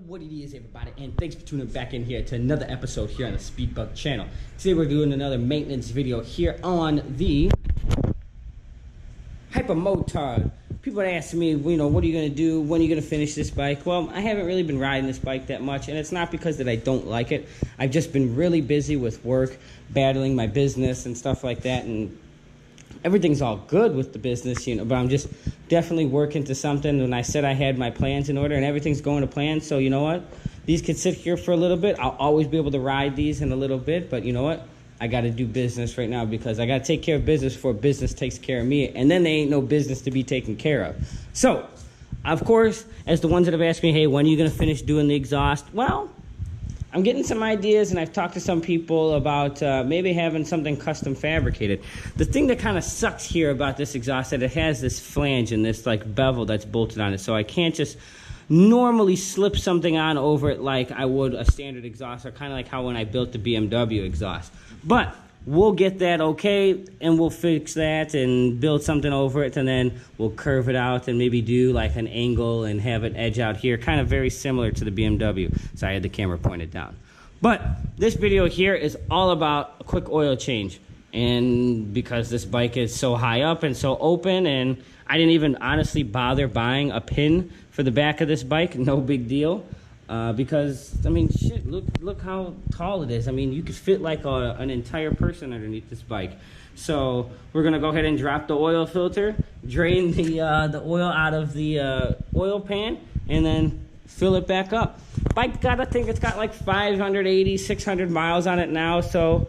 What it is, everybody, and thanks for tuning back in here to another episode here on the Speedbug channel. Today we're doing another maintenance video here on the Hypermotard. People ask me, what are you going to do? When are you going to finish this bike? Well, I haven't really been riding this bike that much, and it's not because that I don't like it. I've just been really busy with work, battling my business and stuff like that, and everything's all good with the business, but I'm just definitely working to something. When I said I had my plans in order and everything's going to plan, so you know what? These can sit here for a little bit. I'll always be able to ride these in a little bit, but you know what? I got to do business right now because I got to take care of business before business takes care of me, and then there ain't no business to be taken care of. So, of course, as the ones that have asked me, hey, when are you going to finish doing the exhaust? Well, I'm getting some ideas, and I've talked to some people about maybe having something custom fabricated. The thing that kind of sucks here about this exhaust is that it has this flange and this like bevel that's bolted on it, so I can't just normally slip something on over it like I would a standard exhaust, or kind of like how when I built the BMW exhaust. But we'll get that okay, and we'll fix that and build something over it, and then we'll curve it out and maybe do like an angle and have an edge out here, kind of very similar to the BMW. So I had the camera pointed down. But this video here is all about a quick oil change. And because this bike is so high up and so open, and I didn't even honestly bother buying a pin for the back of this bike, no big deal. Because, I mean, shit, look how tall it is. I mean, you could fit like an entire person underneath this bike. So we're going to go ahead and drop the oil filter, drain the oil out of the oil pan, and then fill it back up. Bike I think it's got like 580, 600 miles on it now, so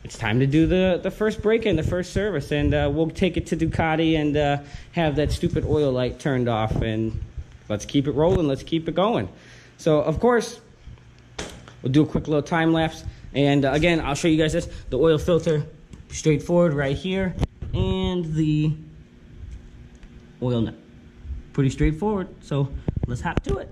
it's time to do the first break-in, the first service, and we'll take it to Ducati and have that stupid oil light turned off, and let's keep it rolling, let's keep it going. So, of course, we'll do a quick little time lapse, and again, I'll show you guys this. The oil filter, straightforward right here, and the oil nut. Pretty straightforward, so let's hop to it.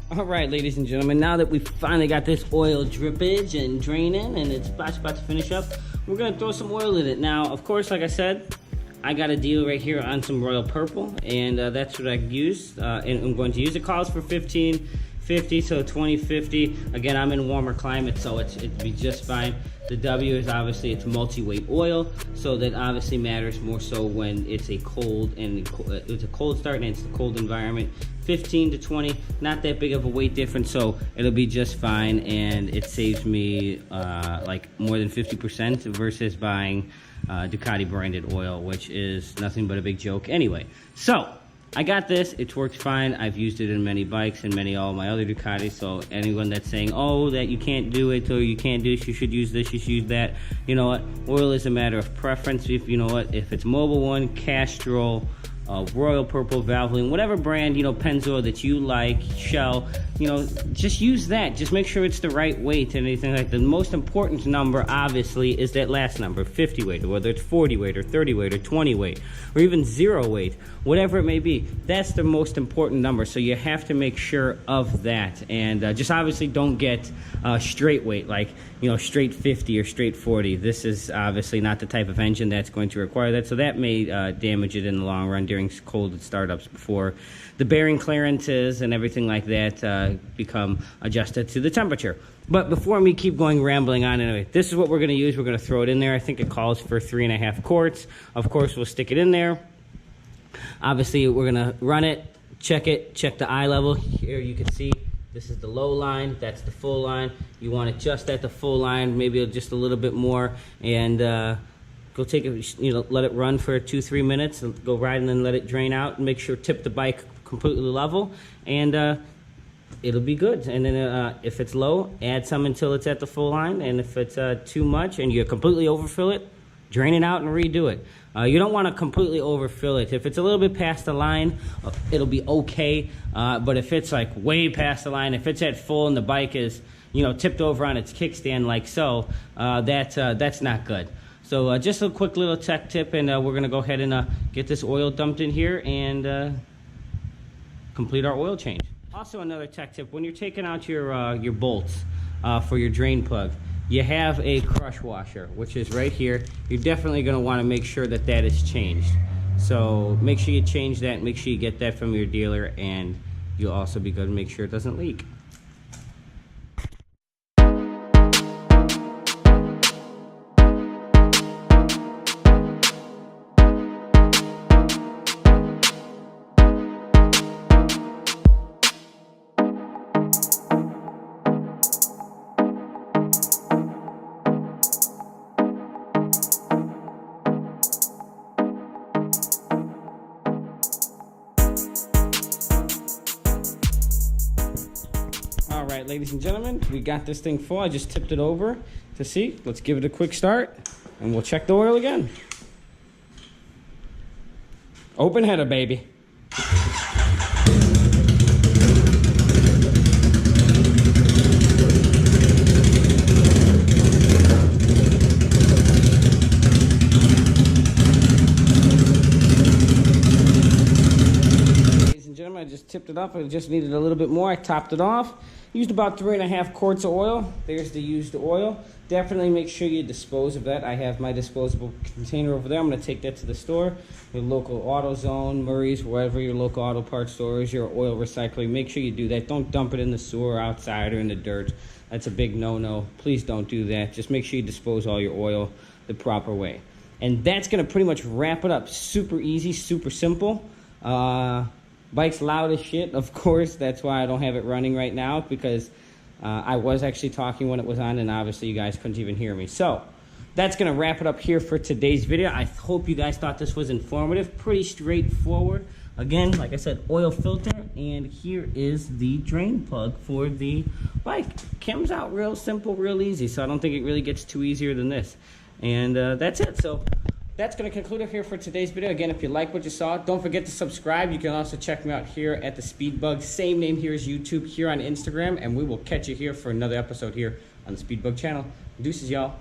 Alright, ladies and gentlemen, now that we've finally got this oil drippage and draining and it's about to finish up, we're going to throw some oil in it. Now, of course, like I said, I got a deal right here on some Royal Purple, and that's what I used, and I'm going to use. It calls for 1550, so 2050. Again, I'm in warmer climate, so it'd be just fine. The W is obviously it's multi-weight oil, so that obviously matters more so when it's a cold it's a cold start and it's a cold environment. 15 to 20, not that big of a weight difference, so it'll be just fine, and it saves me like more than 50% versus buying Ducati branded oil, which is nothing but a big joke anyway. So I got this, it's worked fine. I've used it in many bikes and all my other Ducatis, so anyone that's saying, oh, that you can't do it, or you can't do this, you should use this, you should use that, you know what, oil is a matter of preference. If you know what, if it's Mobil One, Castrol, Royal Purple, Valvoline, whatever brand, Pennzoil that you like, Shell, just use that. Just make sure it's the right weight and anything like that. The most important number, obviously, is that last number, 50 weight, or whether it's 40 weight, or 30 weight, or 20 weight, or even 0 weight, whatever it may be. That's the most important number, so you have to make sure of that. And just obviously don't get straight weight, like, straight 50 or straight 40. This is obviously not the type of engine that's going to require that, so that may damage it in the long run during cold startups before the bearing clearances and everything like that become adjusted to the temperature. But before me keep going rambling on, anyway, this is what we're going to use. We're going to throw it in there. I think it calls for 3.5 quarts. Of course, we'll stick it in there. Obviously, we're going to run it check the eye level. Here you can see this is the low line, that's the full line. You want it just at the full line, maybe just a little bit more, and go take it, let it run for 2-3 minutes, and go ride and then let it drain out, and make sure tip the bike completely level, and it'll be good. And then if it's low, add some until it's at the full line, and if it's too much and you completely overfill it, drain it out and redo it. You don't want to completely overfill it. If it's a little bit past the line, it'll be okay. But if it's like way past the line, if it's at full and the bike is, tipped over on its kickstand like so, that's not good. So just a quick little tech tip, and we're gonna go ahead and get this oil dumped in here and complete our oil change. Also, another tech tip: when you're taking out your bolts for your drain plug, you have a crush washer, which is right here. You're definitely going to want to make sure that that is changed. So make sure you change that, make sure you get that from your dealer, and you'll also be good to make sure it doesn't leak. All right, ladies and gentlemen, we got this thing full. I just tipped it over to see. Let's give it a quick start, and we'll check the oil again. Open header, baby. I just tipped it up. I just needed a little bit more. I topped it off. Used about 3.5 quarts of oil. There's the used oil. Definitely make sure you dispose of that. I have my disposable container over there. I'm going to take that to the store. Your local AutoZone, Murray's, wherever your local auto parts store is, your oil recycling. Make sure you do that. Don't dump it in the sewer outside or in the dirt. That's a big no-no. Please don't do that. Just make sure you dispose all your oil the proper way. And that's going to pretty much wrap it up. Super easy, super simple. Bike's loud as shit, of course. That's why I don't have it running right now, because I was actually talking when it was on, and obviously you guys couldn't even hear me. So that's going to wrap it up here for today's video. I hope you guys thought this was informative. Pretty straightforward. Again, like I said, oil filter, and here is the drain plug for the bike. Comes out real simple, real easy, so I don't think it really gets too easier than this. And that's it. So that's going to conclude it here for today's video. Again, if you like what you saw, don't forget to subscribe. You can also check me out here at the Speed Bug. Same name here as YouTube, here on Instagram. And we will catch you here for another episode here on the Speed Bug channel. Deuces, y'all.